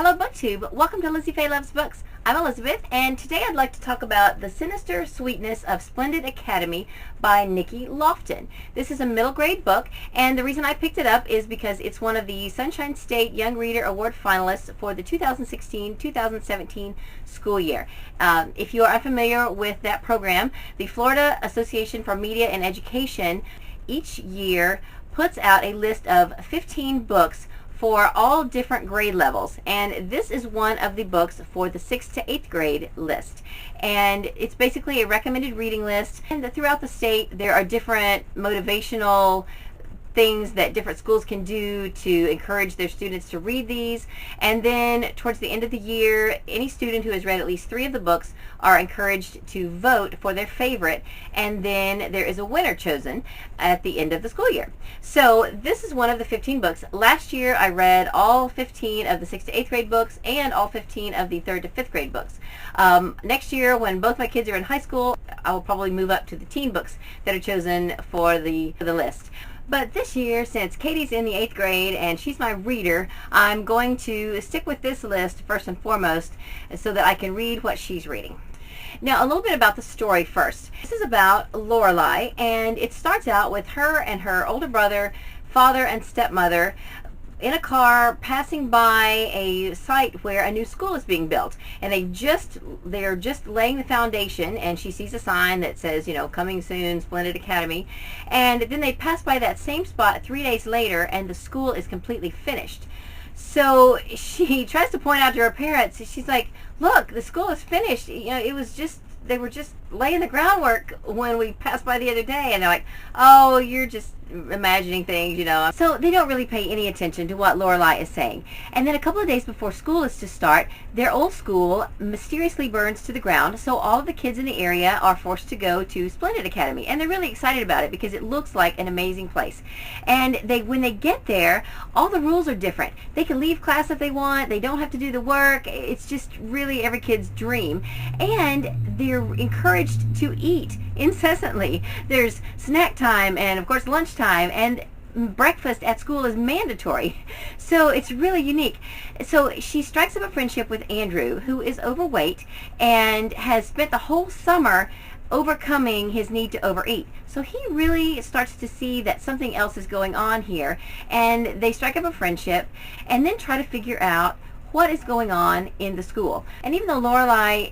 Hello BookTube, welcome to Lizzie Faye Loves Books. I'm Elizabeth, and today I'd like to talk about The Sinister Sweetness of Splendid Academy by Nikki Loftin. This is a middle grade book, and the reason I picked it up is because it's one of the Sunshine State Young Reader Award finalists for the 2016-2017 school year. If you are unfamiliar with that program, the Florida Association for Media and Education each year puts out a list of 15 books for all different grade levels, and this is one of the books for the 6th to 8th grade list, and it's basically a recommended reading list. And throughout the state there are different motivational things that different schools can do to encourage their students to read these, and then towards the end of the year any student who has read at least 3 of the books are encouraged to vote for their favorite, and then there is a winner chosen at the end of the school year. So this is one of the 15 books. Last year I read all 15 of the 6th to 8th grade books and all 15 of the 3rd to 5th grade books. Next year, when both my kids are in high school, I will probably move up to the teen books that are chosen for the list. But this year, since Katie's in the 8th grade and she's my reader, I'm going to stick with this list first and foremost so that I can read what she's reading. Now, a little bit about the story first. This is about Lorelai, and it starts out with her and her older brother, father and stepmother, in a car passing by a site where a new school is being built, and they're just laying the foundation, and she sees a sign that says, you know, coming soon, Splendid Academy, and then they pass by that same spot 3 days later and the school is completely finished. So she tries to point out to her parents, she's like, look, the school is finished, you know, they were just laying the groundwork when we passed by the other day. And they're like, oh, you're just imagining things, you know. So they don't really pay any attention to what Lorelai is saying. And then a couple of days before school is to start, their old school mysteriously burns to the ground, so all of the kids in the area are forced to go to Splendid Academy, and they're really excited about it because it looks like an amazing place. And when they get there, all the rules are different. They can leave class if they want, they don't have to do the work. It's just really every kid's dream, and they're encouraged to eat incessantly. There's snack time and of course lunchtime, and breakfast at school is mandatory. So it's really unique. So she strikes up a friendship with Andrew, who is overweight and has spent the whole summer overcoming his need to overeat. So he really starts to see that something else is going on here, and they strike up a friendship and then try to figure out what is going on in the school. And even though Lorelai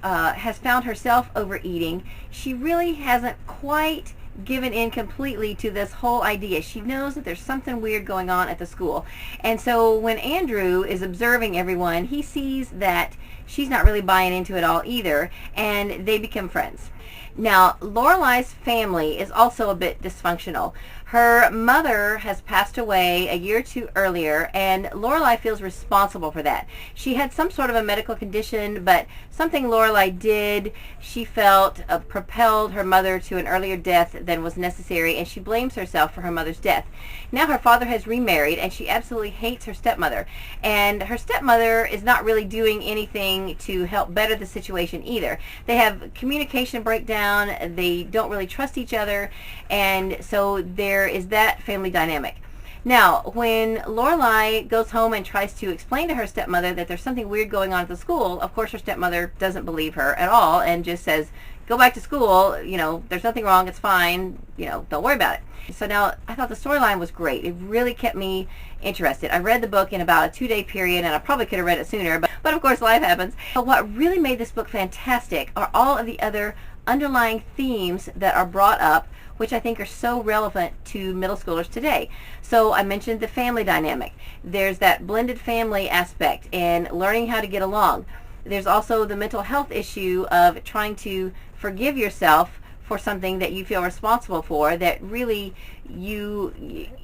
has found herself overeating, she really hasn't quite given in completely to this whole idea. She knows that there's something weird going on at the school. And so when Andrew is observing everyone, he sees that she's not really buying into it all either, and they become friends. Now, Lorelai's family is also a bit dysfunctional. Her mother has passed away a year or two earlier, and Lorelai feels responsible for that. She had some sort of a medical condition, but something Lorelai did, she felt, propelled her mother to an earlier death than was necessary, and she blames herself for her mother's death. Now her father has remarried, and she absolutely hates her stepmother. And her stepmother is not really doing anything to help better the situation either. They have communication breakdown, they don't really trust each other, and so there is that family dynamic. Now, when Lorelai goes home and tries to explain to her stepmother that there's something weird going on at the school, of course her stepmother doesn't believe her at all and just says, go back to school, you know, there's nothing wrong, it's fine, you know, don't worry about it. So now I thought the storyline was great. It really kept me interested. I read the book in about a 2-day period, and I probably could have read it sooner, but of course life happens. But what really made this book fantastic are all of the other underlying themes that are brought up, which I think are so relevant to middle schoolers today. So I mentioned the family dynamic. There's that blended family aspect and learning how to get along. There's also the mental health issue of trying to forgive yourself for something that you feel responsible for that really you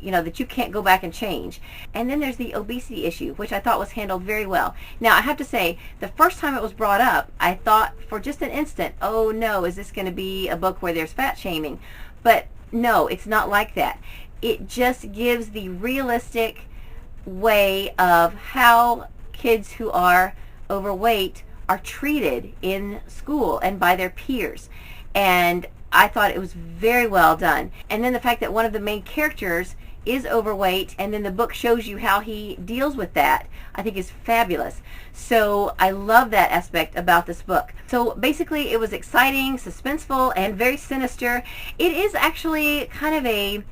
know that you can't go back and change. And then there's the obesity issue, which I thought was handled very well. Now I have to say, the first time it was brought up, I thought for just an instant, oh no, is this going to be a book where there's fat shaming? But no, it's not like that. It just gives the realistic way of how kids who are overweight are treated in school and by their peers. And I thought it was very well done. And then the fact that one of the main characters is overweight, and then the book shows you how he deals with that, I think is fabulous. So I love that aspect about this book. So basically it was exciting, suspenseful, and very sinister. It is actually kind of a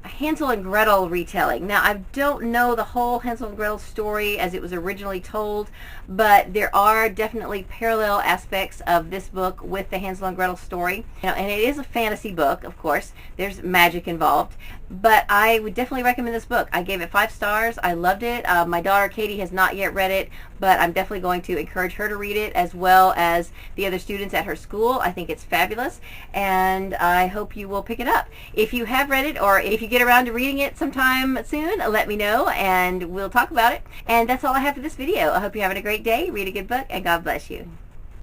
Hansel and Gretel retelling. Now, I don't know the whole Hansel and Gretel story as it was originally told, but there are definitely parallel aspects of this book with the Hansel and Gretel story. And it is a fantasy book, of course. There's magic involved, but I would definitely recommend this book. I gave it 5 stars. I loved it. My daughter Katie has not yet read it, but I'm definitely going to encourage her to read it, as well as the other students at her school. I think it's fabulous, and I hope you will pick it up. If you have read it, or if you get around to reading it sometime soon, let me know and we'll talk about it. And that's all I have for this video. I hope you're having a great day. Read a good book, and God bless you.